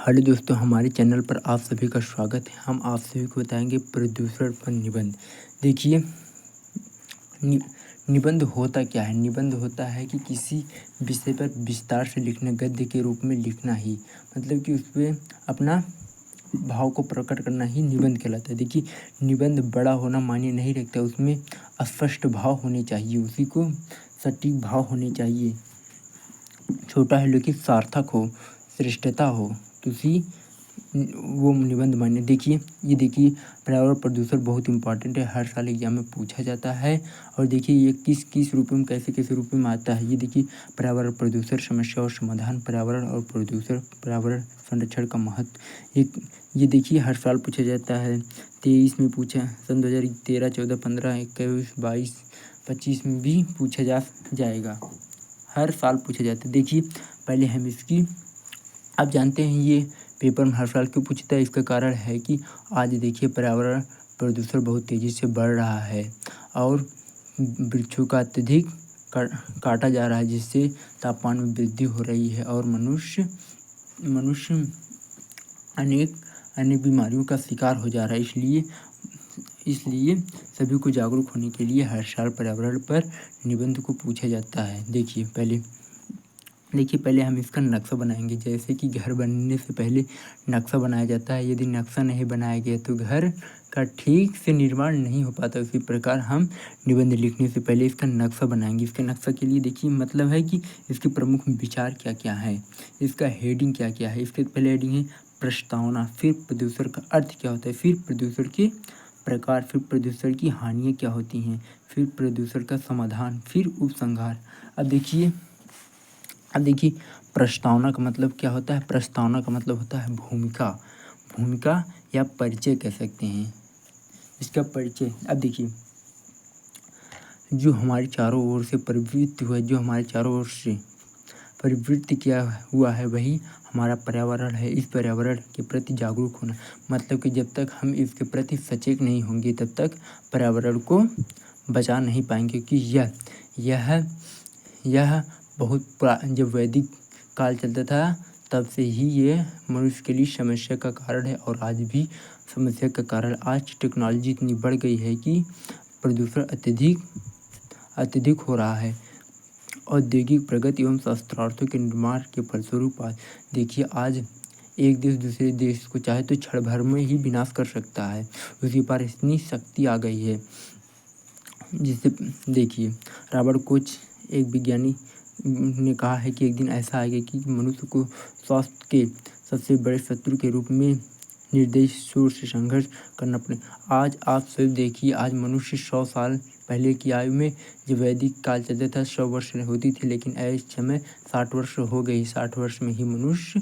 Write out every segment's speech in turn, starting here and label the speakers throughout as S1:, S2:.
S1: Hello दोस्तों, हमारे channel पर आप सभी का स्वागत है। हम आप सभी को बताएंगे प्रदूषण पर निबंध। देखिए, नि, निबंध होता क्या है। निबंध होता है कि किसी विषय पर विस्तार से लिखना, गद्य के रूप में लिखना ही, मतलब कि उसमें अपना भाव को प्रकट करना ही निबंध कहलाता है। देखिए, निबंध बड़ा होना मायने नहीं रखता, उसमें स्पष्ट भाव होने चाहिए, उसी को सटीक भाव होने चाहिए। छोटा है लेकिन सार्थक हो, श्रेष्ठता हो, तो उसी वो निबंध मान्य। देखिए पर्यावरण प्रदूषण बहुत इंपॉर्टेंट है, हर साल एग्जाम में पूछा जाता है। और देखिए ये किस किस रूप में, कैसे कैसे रूप में आता है। ये देखिए, पर्यावरण प्रदूषण समस्या और समाधान, पर्यावरण और प्रदूषण, पर्यावरण संरक्षण का महत्व। ये देखिए हर साल पूछा जाता है। 23 में पूछा, सन 2013, 14, 15, 21, 22, 25 में भी पूछा जाएगा। हर साल पूछा जाता है। देखिए पहले हम इसकी, आप जानते हैं ये पेपर में हर साल क्यों पूछता है। इसका कारण है कि आज देखिए पर्यावरण प्रदूषण बहुत तेज़ी से बढ़ रहा है और वृक्षों का अत्यधिक काटा जा रहा है, जिससे तापमान में वृद्धि हो रही है और मनुष्य अनेक अनेक बीमारियों का शिकार हो जा रहा है। इसलिए सभी को जागरूक होने के लिए हर साल पर्यावरण पर निबंध को पूछा जाता है। देखिए पहले हम इसका नक्शा बनाएंगे। जैसे कि घर बनने से पहले नक्शा बनाया जाता है, यदि नक्शा नहीं बनाया गया तो घर का ठीक से निर्माण नहीं हो पाता। उसी प्रकार हम निबंध लिखने से पहले इसका नक्शा बनाएंगे। इसके नक्शा के लिए देखिए मतलब है कि इसके प्रमुख विचार क्या क्या है, इसका हेडिंग क्या क्या है। इसके पहले हेडिंग है प्रस्तावना, फिर प्रदूषण का अर्थ क्या होता है, फिर प्रदूषण के प्रकार, फिर प्रदूषण की हानियाँ क्या होती हैं, फिर प्रदूषण का समाधान, फिर उपसंहार। अब देखिए प्रस्तावना का मतलब क्या होता है। प्रस्तावना का मतलब होता है भूमिका या परिचय कह सकते हैं, इसका परिचय। अब देखिए, जो हमारे चारों ओर से परिवृत्त हुआ, जो हमारे चारों ओर से परिवृत्त किया हुआ है, वही हमारा पर्यावरण है। इस पर्यावरण के प्रति जागरूक होना, मतलब कि जब तक हम इसके प्रति सचेत नहीं होंगे तब तक पर्यावरण को बचा नहीं पाएंगे। क्योंकि यह बहुत जब वैदिक काल चलता था तब से ही ये मनुष्य के लिए समस्या का कारण है और आज भी समस्या का कारण। आज टेक्नोलॉजी इतनी बढ़ गई है कि प्रदूषण अत्यधिक हो रहा है। औद्योगिक प्रगति एवं शस्त्रास्त्रों के निर्माण के फलस्वरूप आज देखिए, आज एक देश दूसरे देश को चाहे तो क्षण भर में ही विनाश कर सकता है। उसके पास इतनी शक्ति आ गई है, जिससे देखिए रॉबर्ट कोच एक विज्ञानी ने कहा है कि एक दिन ऐसा आएगा कि मनुष्य को स्वास्थ्य के सबसे बड़े शत्रु के रूप में निर्दयी शोर से संघर्ष करना पड़े। आज आप सब देखिए, आज मनुष्य 100 साल पहले की आयु में, जब वैदिक काल चलता था 100 वर्ष होती थी, लेकिन इस समय 60 वर्ष हो गई। 60 वर्ष में ही मनुष्य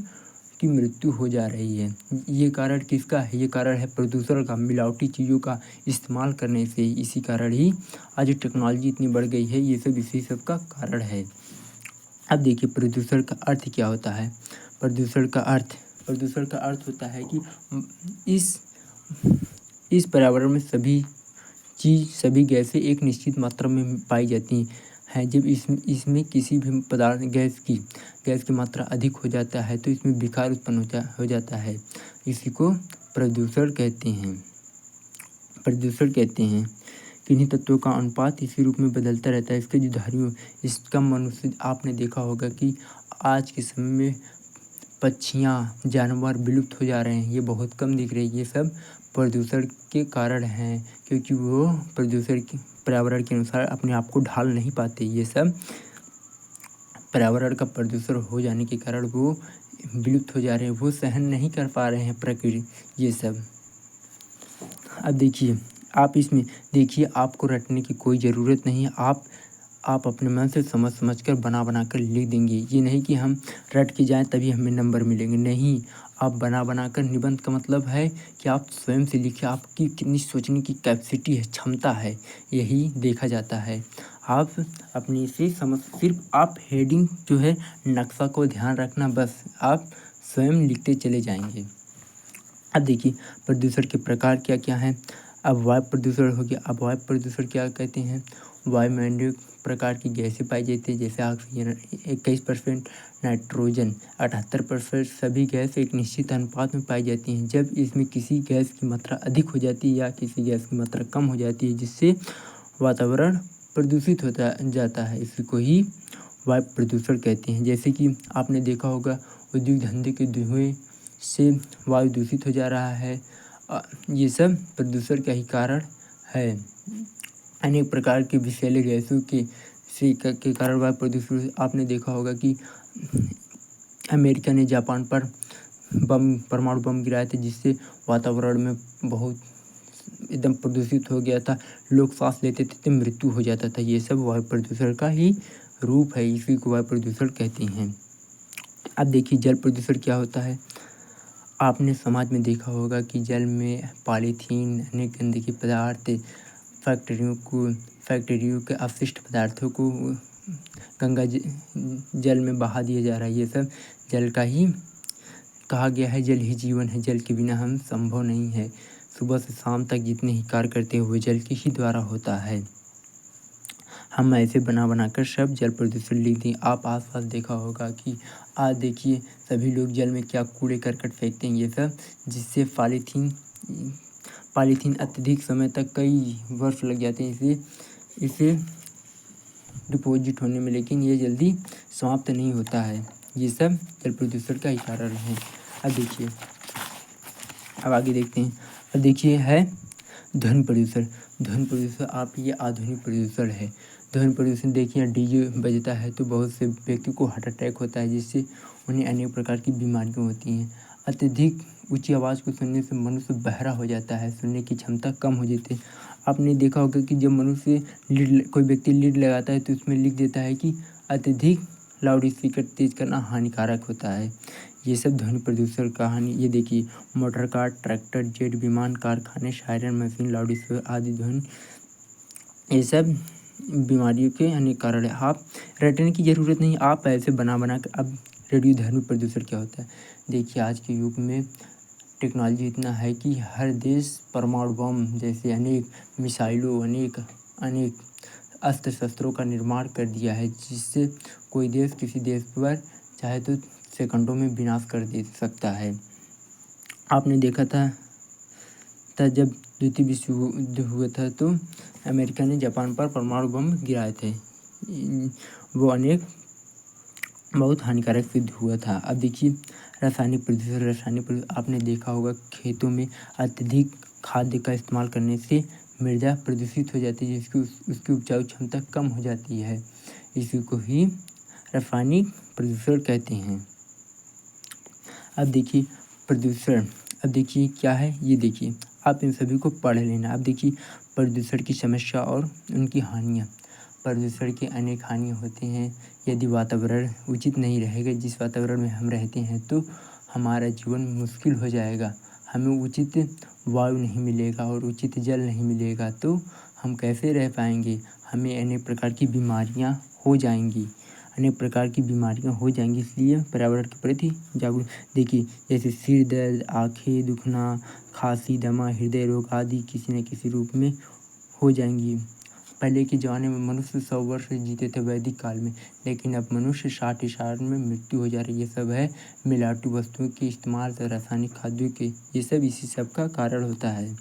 S1: की मृत्यु हो जा रही है। ये कारण किसका है? ये कारण है प्रदूषण का, मिलावटी चीज़ों का इस्तेमाल करने से। इसी कारण ही आज टेक्नोलॉजी इतनी बढ़ गई है। ये सब इसी सब का कारण है। अब देखिए प्रदूषण का अर्थ क्या होता है। प्रदूषण का अर्थ होता है कि इस पर्यावरण में सभी गैसें एक निश्चित मात्रा में पाई जाती हैं। जब इसमें किसी भी पदार्थ गैस की मात्रा अधिक हो जाता है तो इसमें विकार उत्पन्न हो जाता है। इसी को प्रदूषण कहते हैं। किन्हीं तत्वों का अनुपात इसी रूप में बदलता रहता है। इसके जो धारियों, इसका मनुष्य, आपने देखा होगा कि आज के समय में पक्षियाँ, जानवर विलुप्त हो जा रहे हैं, ये बहुत कम दिख रही है। ये सब प्रदूषण के कारण हैं, क्योंकि वो पर्यावरण के अनुसार अपने आप को ढाल नहीं पाते। ये सब पर्यावरण का प्रदूषण हो जाने के कारण वो विलुप्त हो जा रहे हैं, वो सहन नहीं कर पा रहे हैं प्रकृति, ये सब। अब देखिए, आप इसमें देखिए, आपको रटने की कोई ज़रूरत नहीं है। आप अपने मन से समझ कर बना कर लिख देंगे। ये नहीं कि हम रट के जाएं तभी हमें नंबर मिलेंगे, नहीं। आप बना कर, निबंध का मतलब है कि आप स्वयं से लिखिए, आपकी कितनी सोचने की कैपेसिटी है, क्षमता है, यही देखा जाता है। आप अपने से सिर्फ आप हेडिंग जो है, नक्शा को ध्यान रखना, बस आप स्वयं लिखते चले जाएंगे। अब देखिए प्रदूषण के प्रकार क्या क्या हैं। अब वायु प्रदूषण हो गया। अब वायु प्रदूषण क्या कहते हैं? वायुमंडलीय प्रकार की गैसें पाई जाती हैं, जैसे ऑक्सीजन 21%, नाइट्रोजन 78%। सभी गैस एक निश्चित अनुपात में पाई जाती हैं। जब इसमें किसी गैस की मात्रा अधिक हो जाती है या किसी गैस की मात्रा कम हो जाती है, जिससे वातावरण प्रदूषित होता जाता है, इसी को ही वायु प्रदूषण कहते हैं। जैसे कि आपने देखा होगा, उद्योग धंधे के धुएँ से वायु दूषित हो जा रहा है। ये सब प्रदूषण का ही कारण है। अनेक प्रकार के विषैले गैसों के कारण वायु प्रदूषण। आपने देखा होगा कि अमेरिका ने जापान पर परमाणु बम गिराए थे, जिससे वातावरण में बहुत एकदम प्रदूषित हो गया था। लोग सांस लेते थे तो मृत्यु हो जाता था। ये सब वायु प्रदूषण का ही रूप है, इसी को वायु प्रदूषण कहते हैं। अब देखिए जल प्रदूषण क्या होता है। आपने समाज में देखा होगा कि जल में पॉलीथीन, अनेक गंदगी पदार्थ, फैक्ट्रियों के अपशिष्ट पदार्थों को गंगा जल में बहा दिया जा रहा है। ये सब जल का ही कहा गया है, जल ही जीवन है, जल के बिना हम संभव नहीं है। सुबह से शाम तक जितने ही कार्य करते हैं वो जल के ही द्वारा होता है। हम ऐसे बना कर सब जल प्रदूषण लिखते हैं। आप आसपास देखा होगा कि आज देखिए सभी लोग जल में क्या कूड़े करकट फेंकते हैं, ये सब, जिससे पॉलीथीन अत्यधिक समय तक कई वर्ष लग जाते हैं इसे डिपॉजिट होने में, लेकिन ये जल्दी समाप्त नहीं होता है। ये सब जल प्रदूषण का ही कारण है। अब आगे देखते हैं। अब देखिए है ध्वनि प्रदूषण। ध्वनि प्रदूषण आप ये आधुनिक प्रदूषण है। ध्वनि प्रदूषण देखिए, डीजे बजता है तो बहुत से व्यक्ति को हार्ट अटैक होता है, जिससे उन्हें अनेक प्रकार की बीमारियाँ होती हैं। अत्यधिक ऊंची आवाज़ को सुनने से मनुष्य बहरा हो जाता है, सुनने की क्षमता कम हो जाती है। आपने देखा होगा कि जब मनुष्य कोई व्यक्ति लीड लगाता है तो उसमें लिख देता है कि अत्यधिक लाउड स्पीकर तेज करना हानिकारक होता है। ये सब ध्वनि प्रदूषण का हानि। ये देखिए मोटर कार, ट्रैक्टर, जेट विमान, कारखाने, सायरन मशीन, लाउड स्पीकर आदि ध्वनि, ये सब बीमारियों के अनेक कारण है। आप रटने की ज़रूरत नहीं, आप ऐसे बना कर। अब रेडियो ध्वनि प्रदूषण क्या होता है। देखिए आज के युग में टेक्नोलॉजी इतना है कि हर देश परमाणु बम जैसे अनेक मिसाइलों, अनेक अस्त्र शस्त्रों का निर्माण कर दिया है, जिससे कोई देश किसी देश पर चाहे तो सेकंडों में विनाश कर दे सकता है। आपने देखा था जब द्वितीय विश्व युद्ध हुआ था तो अमेरिका ने जापान पर परमाणु बम गिराए थे। वो बहुत हानिकारक सिद्ध हुआ था। अब देखिए रासायनिक प्रदूषण। आपने देखा होगा खेतों में अत्यधिक खाद्य का इस्तेमाल करने से मृदा प्रदूषित हो जाती है, जिसकी उसकी उपजाऊ क्षमता कम हो जाती है। इसी को ही रासायनिक प्रदूषण कहते हैं। अब देखिए प्रदूषण, अब देखिए क्या है, ये देखिए आप इन सभी को पढ़ लेना। अब देखिए प्रदूषण की समस्या और उनकी हानियाँ। प्रदूषण की अनेक हानियाँ होती हैं। यदि वातावरण उचित नहीं रहेगा, जिस वातावरण में हम रहते हैं, तो हमारा जीवन मुश्किल हो जाएगा। हमें उचित वायु नहीं मिलेगा और उचित जल नहीं मिलेगा तो हम कैसे रह पाएंगे। हमें अनेक प्रकार की बीमारियाँ हो जाएंगी। इसलिए पर्यावरण के प्रति जागरूक। देखिए जैसे सिर दर्द, आँखें दुखना, खांसी, दमा, हृदय रोग आदि किसी न किसी रूप में हो जाएंगी। पहले के ज़माने में मनुष्य 100 वर्ष जीते थे वैदिक काल में, लेकिन अब मनुष्य 60 साल में मृत्यु हो जा रही है। ये सब है मिलावटी वस्तुओं के इस्तेमाल से, रासायनिक खाद्यों के, ये सब इसी सब का कारण होता है।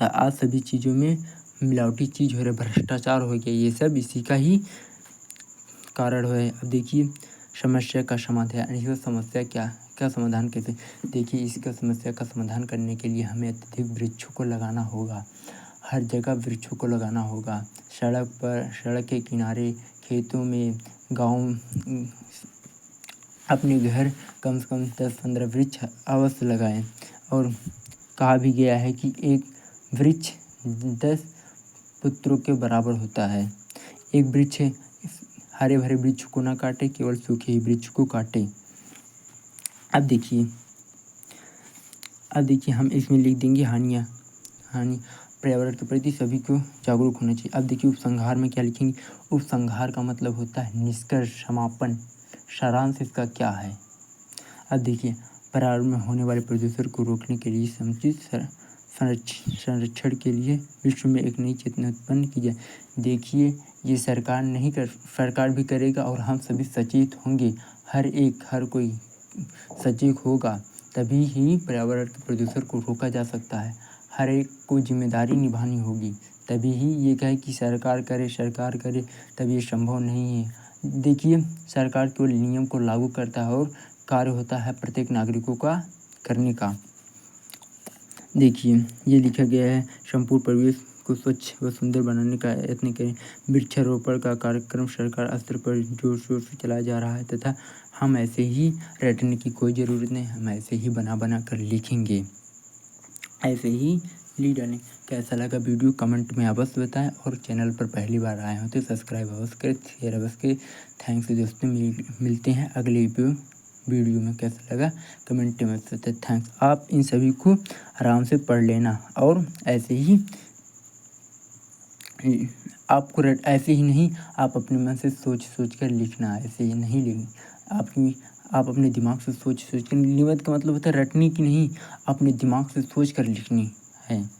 S1: आज सभी चीज़ों में मिलावटी चीज़ हो रहा है, भ्रष्टाचार हो गया, ये सब इसी का ही कारण है। अब देखिए समस्या का समाधान। इसका समस्या क्या समाधान कैसे। देखिए इसका समस्या का समाधान करने के लिए हमें अत्यधिक वृक्षों को लगाना होगा। हर जगह वृक्षों को लगाना होगा। सड़क के किनारे, खेतों में, गाँव, अपने घर कम से कम 10-15 वृक्ष अवश्य लगाएं। और कहा भी गया है कि एक वृक्ष 10 पुत्रों के बराबर होता है। एक वृक्ष हरे भरे वृक्ष को ना काटे, केवल सूखे ही वृक्ष को काटे। अब देखिए हम इसमें लिख देंगे हानि। पर्यावरण के प्रति सभी को जागरूक होना चाहिए। अब देखिए उपसंहार में क्या लिखेंगे। उपसंहार का मतलब होता है निष्कर्ष, समापन, सारांश इसका क्या है। अब देखिए पर्यावरण में होने वाले प्रदूषण को रोकने के लिए समुचित संरक्षण के लिए विश्व में एक नई चेतना उत्पन्न की जाए। देखिए, ये सरकार भी करेगा और हम सभी सचेत होंगे। हर कोई सचेत होगा, तभी ही पर्यावरण के प्रदूषण को रोका जा सकता है। हर एक को जिम्मेदारी निभानी होगी, तभी ही ये कहे कि सरकार करे तब ये संभव नहीं है। देखिए, सरकार केवल नियम को लागू करता है और कार्य होता है प्रत्येक नागरिकों का करने का। देखिए, ये लिखा गया है, संपूर्ण परिवेश को स्वच्छ व सुंदर बनाने का यत्न करें। वृक्षारोपण का कार्यक्रम सरकार स्तर पर जोर शोर से चलाया जा रहा है तथा हम ऐसे ही रटने की कोई ज़रूरत नहीं, हम ऐसे ही बना कर लिखेंगे, ऐसे ही लिख डालें। कैसा लगा वीडियो कमेंट में अवश्य बताएं और चैनल पर पहली बार आए हो तो सब्सक्राइब अवश्य करें, शेयर अवश्य करें। थैंक्स दोस्तों, मिलते हैं अगले वीडियो में। कैसा लगा कमेंट में बताते। थैंक्स। आप इन सभी को आराम से पढ़ लेना और ऐसे ही आपको ऐसे ही नहीं, आप अपने मन से सोच कर लिखना, ऐसे ही नहीं लिखना। आप अपने दिमाग से सोच कर, निबंध का मतलब होता है रटने की नहीं, अपने दिमाग से सोच कर लिखनी है।